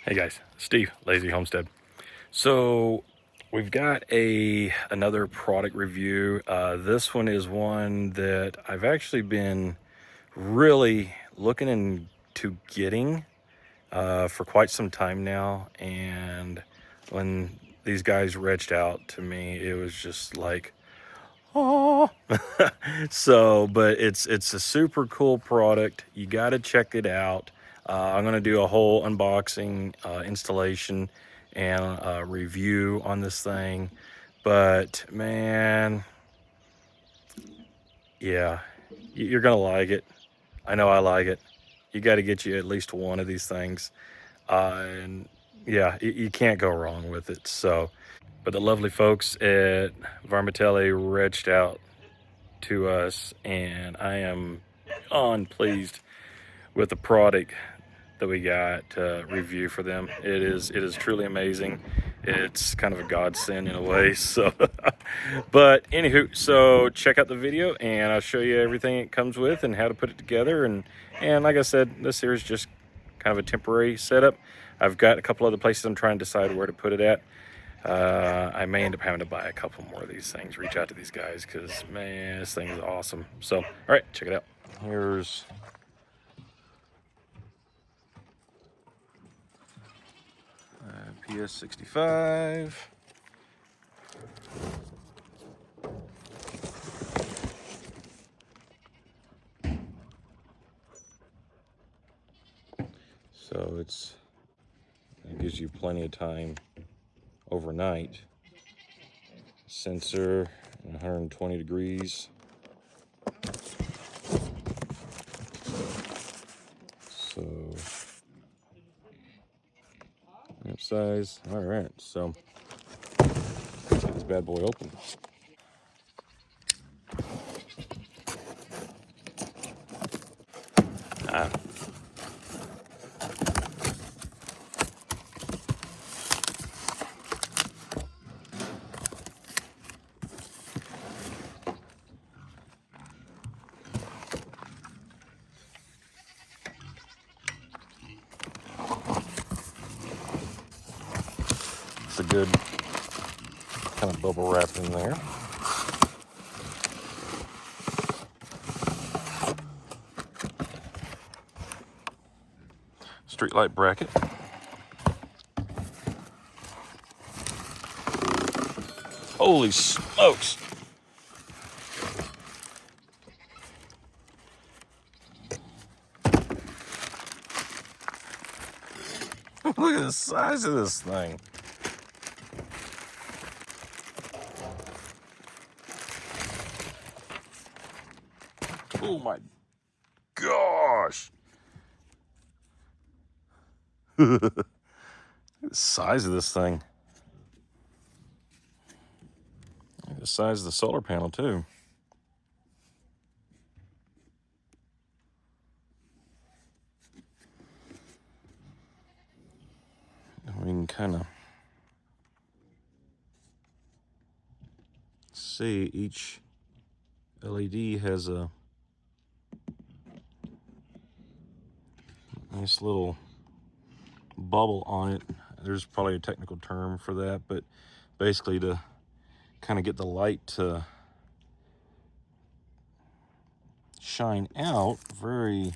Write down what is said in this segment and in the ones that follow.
Hey guys, Steve, Lazy Homestead. So we've got another product review. This one is one that I've actually been really looking into getting for quite some time now. And when these guys reached out to me, it was just like, oh. So, but it's a super cool product. You got to check it out. I'm going to do a whole unboxing, installation, and review on this thing. But man, yeah, you're going to like it. I know I like it. You got to get you at least one of these things. And yeah, you can't go wrong with it. So, but the lovely folks at Varmtalys reached out to us, and I am unpleased with the product that we got to review for them. It is truly amazing. It's kind of a godsend in a way. So, but anywho, so check out the video, and I'll show you everything it comes with and how to put it together. And like I said, this here is just kind of a temporary setup. I've got a couple other places I'm trying to decide where to put it at. I may end up having to buy a couple more of these things, reach out to these guys, because man, this thing is awesome. So, all right, check it out. Here's PS65. So it gives you plenty of time overnight. Sensor 120 degrees. So that size. All right, so let's get this bad boy open. It's a good kind of bubble wrap in there. Streetlight bracket. Holy smokes! Look at the size of this thing. Oh my gosh! Look at the size of this thing. Look at the size of the solar panel too. We can kind of see each LED has a nice little bubble on it. There's probably a technical term for that, but basically to kind of get the light to shine out very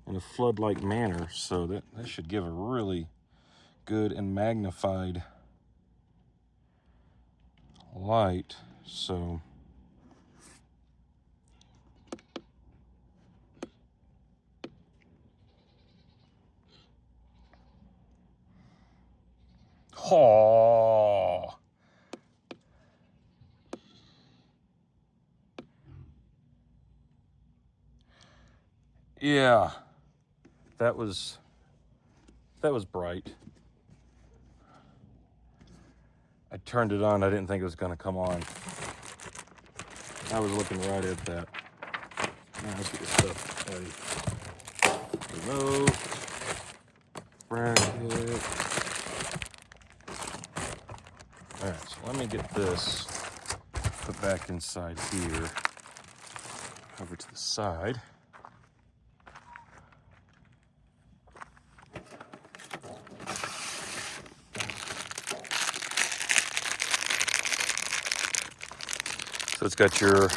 in a flood-like manner. So that should give a really good and magnified light. So oh, yeah, that was bright. I turned it on. I didn't think it was going to come on. I was looking right at that. Now let's get this stuff ready. Remote, bracket. All right, so let me get this put back inside here. Over to the side. So it's got your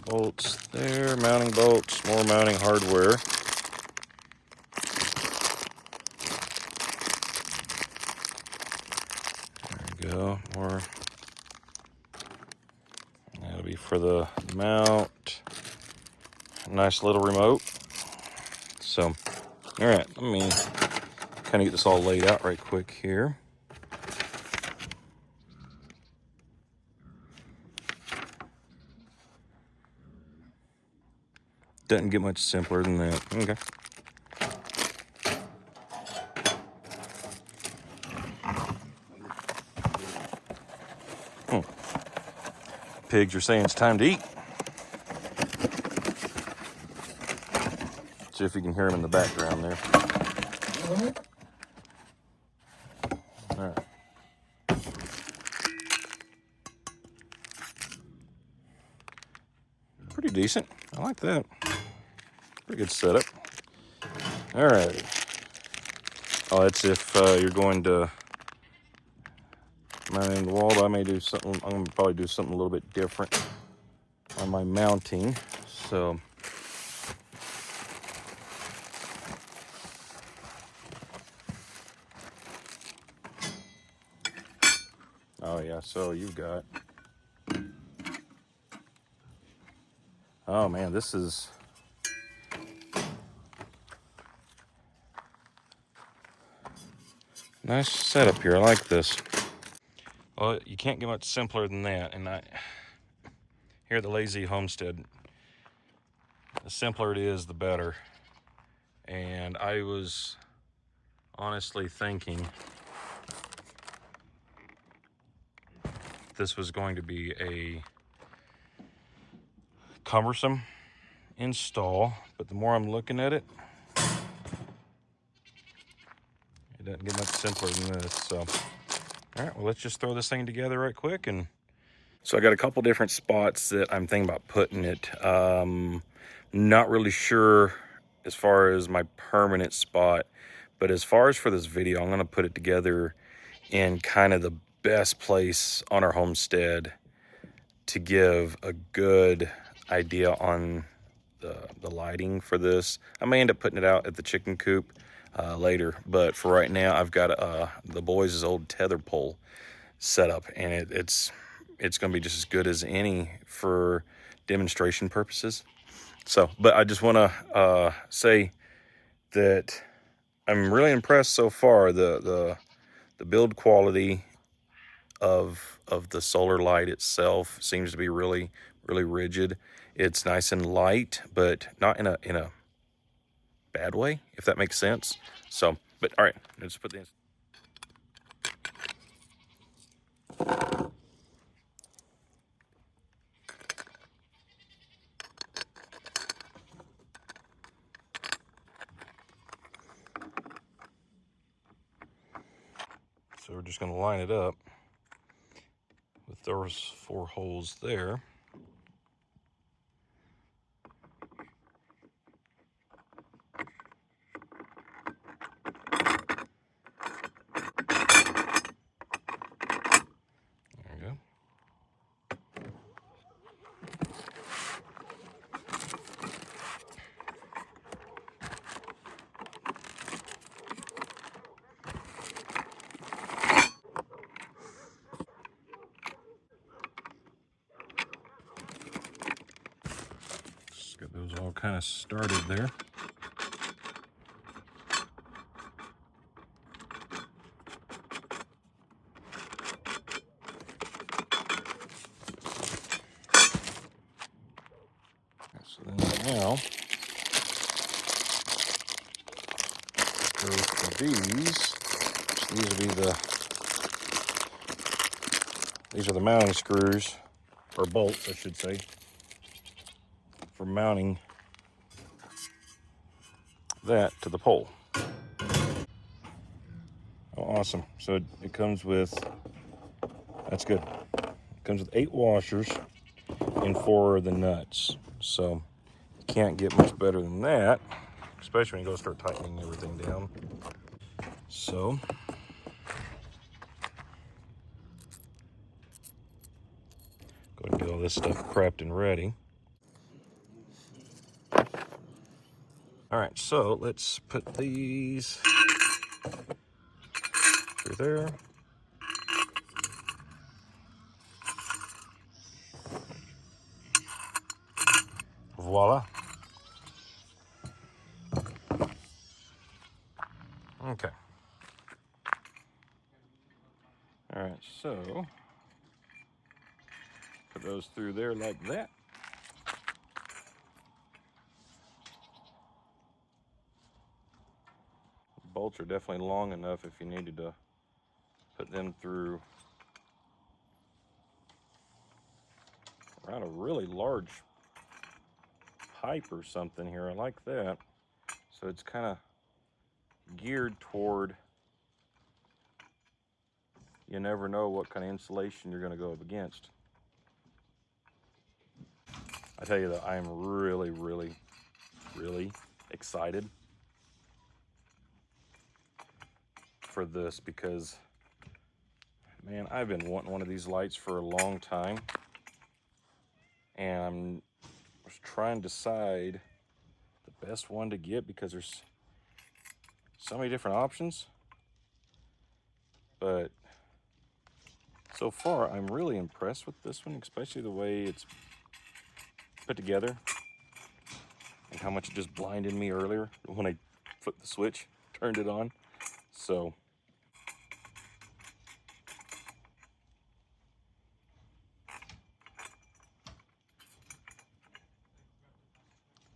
bolts there, mounting bolts, more mounting hardware. There we go, more. That'll be for the mount. Nice little remote. So, all right, let me kind of get this all laid out right quick here. Doesn't get much simpler than that. Okay. Pigs are saying it's time to eat. See if you can hear them in the background there. All right. Pretty decent. I like that. Pretty good setup. All right. Oh, that's if you're going to mount in the wall. But I may do something. I'm going to probably do something a little bit different on my mounting. So. Oh yeah, so you've got. Oh man, this is. Nice setup here. I like this. Well, you can't get much simpler than that. And here at the Lazy Homestead, the simpler it is, the better. And I was honestly thinking this was going to be a cumbersome install, but the more I'm looking at it, it doesn't get much simpler than this. So, all right, well, let's just throw this thing together right quick. And so I got a couple different spots that I'm thinking about putting it. Not really sure as far as my permanent spot, but as far as for this video, I'm going to put it together in kind of the best place on our homestead to give a good idea on the lighting for this. I may end up putting it out at the chicken coop later, but for right now, I've got the boys' old tether pole set up, and it's going to be just as good as any for demonstration purposes. So, but I just want to say that I'm really impressed so far. The build quality of the solar light itself seems to be really rigid. It's nice and light, but not in a bad way, if that makes sense. So, but all right, let's put this. So we're just going to line it up with those 4 holes there. There we go. Just get those all kind of started there. So then now, go for these. These are the mounting screws, or bolts, I should say, for mounting that to the pole. Oh, awesome. So it comes with, that's good. It comes with 8 washers and 4 of the nuts. So you can't get much better than that, especially when you go start tightening everything down. So go ahead and get all this stuff prepped and ready. All right, so let's put these through there. Voila. Okay. All right, so put those through there like that. Bolts are definitely long enough if you needed to put them through around a really large pipe or something here. I like that. So it's kind of geared toward, you never know what kind of insulation you're going to go up against. I tell you that I am really, really, really excited for this because, man, I've been wanting one of these lights for a long time, and I was trying to decide the best one to get because there's so many different options. But so far, I'm really impressed with this one, especially the way it's put together and how much it just blinded me earlier when I flipped the switch, turned it on. So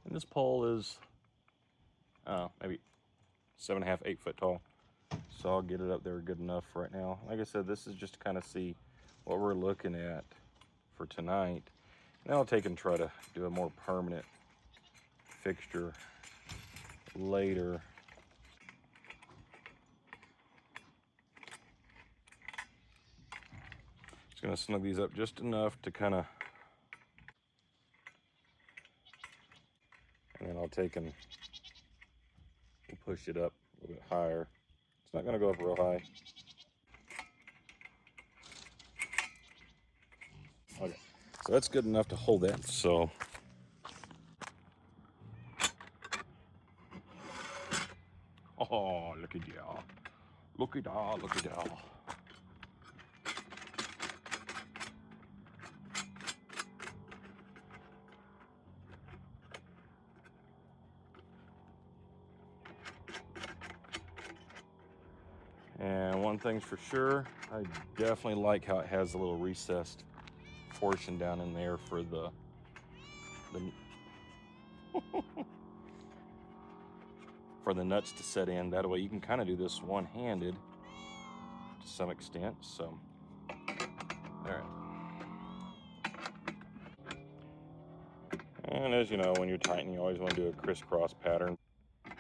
and this pole is maybe 7.5, 8 foot tall. So I'll get it up there good enough right now. Like I said, this is just to kind of see what we're looking at for tonight. And I'll take and try to do a more permanent fixture later. Just gonna snug these up just enough to kind of, and then I'll take and push it up a little bit higher. It's not gonna go up real high. Okay, so that's good enough to hold that. So oh, look at y'all. Look at y'all, look at y'all. And one thing's for sure, I definitely like how it has a little recessed portion down in there for the for the nuts to set in. That way you can kind of do this one-handed to some extent. So, all right. And as you know, when you're tightening, you always want to do a crisscross pattern.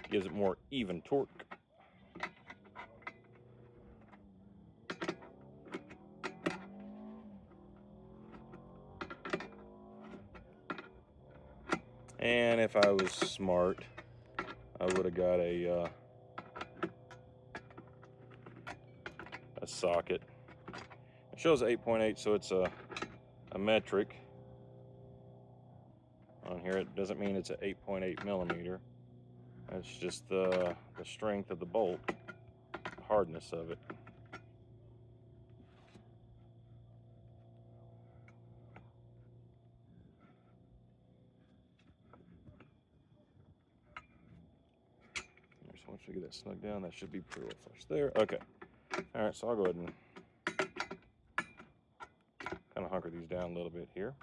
Gives it more even torque. And if I was smart, I would have got a socket. It shows 8.8, so it's a metric on here. It doesn't mean it's an 8.8 millimeter. It's just the strength of the bolt, the hardness of it. So once we get that snug down, that should be pretty well flush there. Okay. All right, so I'll go ahead and kind of hunker these down a little bit here.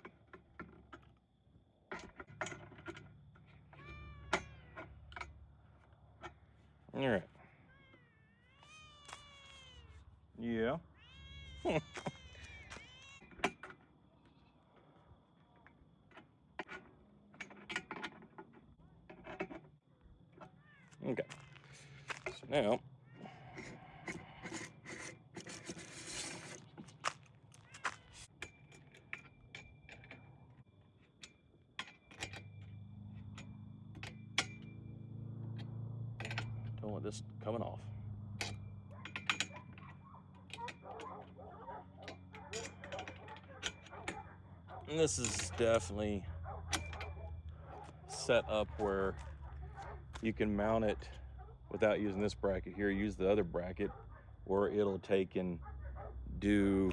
All right. Yeah. Okay. So now, don't want this coming off. And this is definitely set up where you can mount it without using this bracket here. Use the other bracket where it'll take and do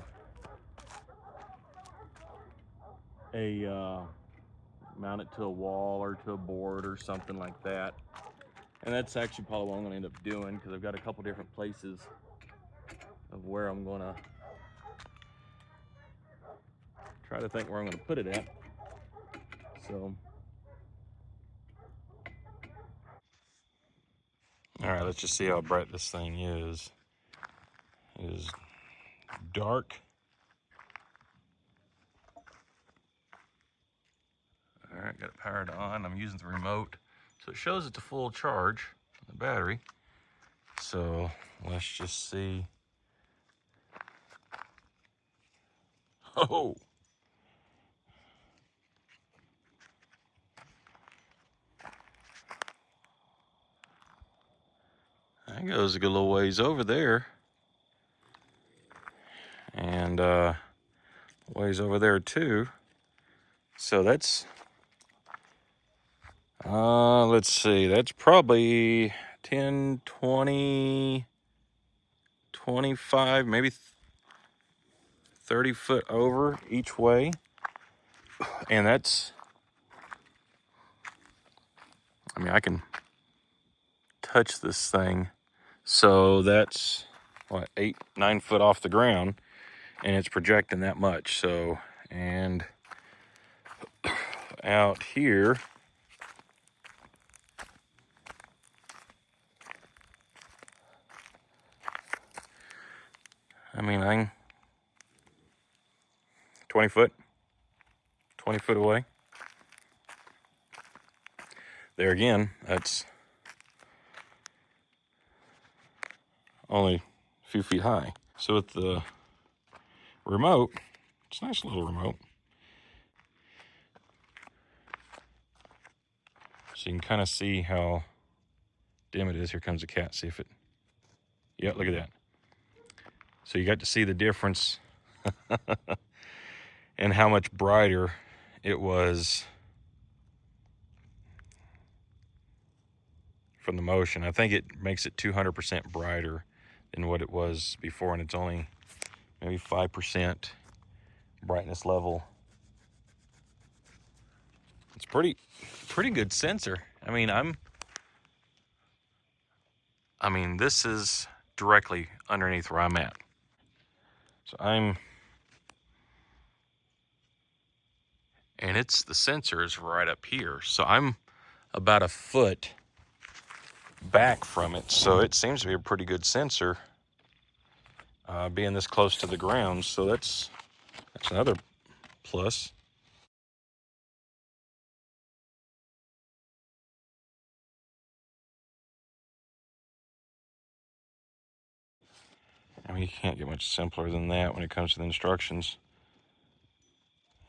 a mount it to a wall or to a board or something like that. And that's actually probably what I'm gonna end up doing, because I've got a couple different places of where I'm gonna try to think where I'm gonna put it at. So, all right, let's just see how bright this thing is. It is dark. All right, got it powered on. I'm using the remote, so it shows it's a full charge on the battery. So let's just see. Oh, that goes a good little ways over there, and ways over there too. So that's let's see, that's probably 10, 20, 25, maybe 30 foot over each way. And that's, I mean, I can touch this thing. So that's what, 8, 9 foot off the ground, and it's projecting that much. So, and out here, I mean, I'm 20 foot away. There again, that's only a few feet high. So with the remote, it's a nice little remote. So you can kind of see how dim it is. Here comes the cat, see if it, yeah, look at that. So you got to see the difference and how much brighter it was from the motion. I think it makes it 200% brighter than what it was before, and it's only maybe 5% brightness level. It's pretty good sensor. I mean, this is directly underneath where I'm at. So and it's, the sensor is right up here. So I'm about a foot back from it. So it seems to be a pretty good sensor, being this close to the ground. So that's another plus. I mean, you can't get much simpler than that when it comes to the instructions.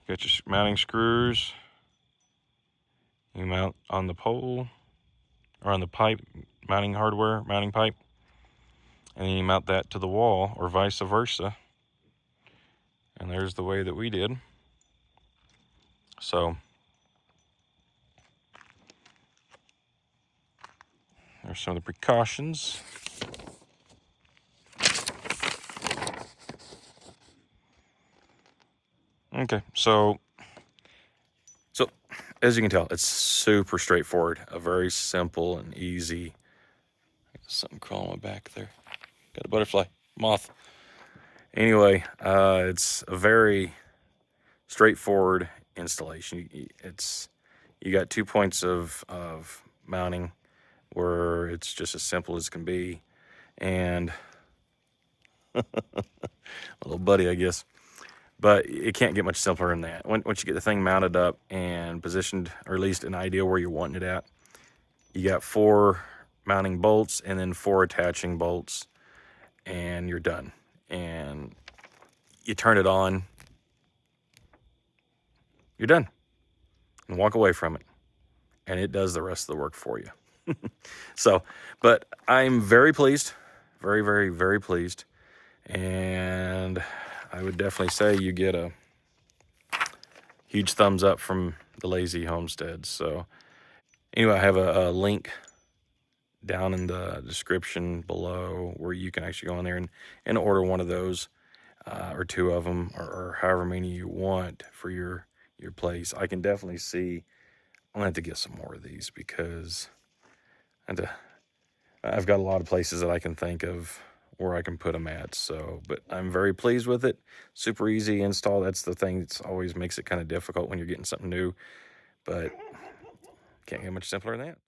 You got your mounting screws. You mount on the pole or on the pipe, mounting hardware, mounting pipe. And then you mount that to the wall or vice versa. And there's the way that we did. So there's some of the precautions. Okay, so as you can tell, it's super straightforward, a very simple and easy. Something crawling on my back there. Got a butterfly, moth. Anyway, it's a very straightforward installation. You got 2 points of mounting where it's just as simple as can be, and a little buddy, I guess. But it can't get much simpler than that. Once you get the thing mounted up and positioned, or at least an idea where you're wanting it at, you got 4 mounting bolts and then 4 attaching bolts, and you're done. And you turn it on, you're done, and walk away from it. And it does the rest of the work for you. So, but I'm very pleased, very, very, very pleased. And I would definitely say you get a huge thumbs up from the Lazy Homestead. So anyway, I have a link down in the description below where you can actually go in there and order one of those, or two of them, or however many you want for your place. I can definitely see I'm gonna have to get some more of these because I've got a lot of places that I can think of where I can put them at. So, but I'm very pleased with it. Super easy install. That's the thing that's always makes it kind of difficult when you're getting something new, but can't get much simpler than that.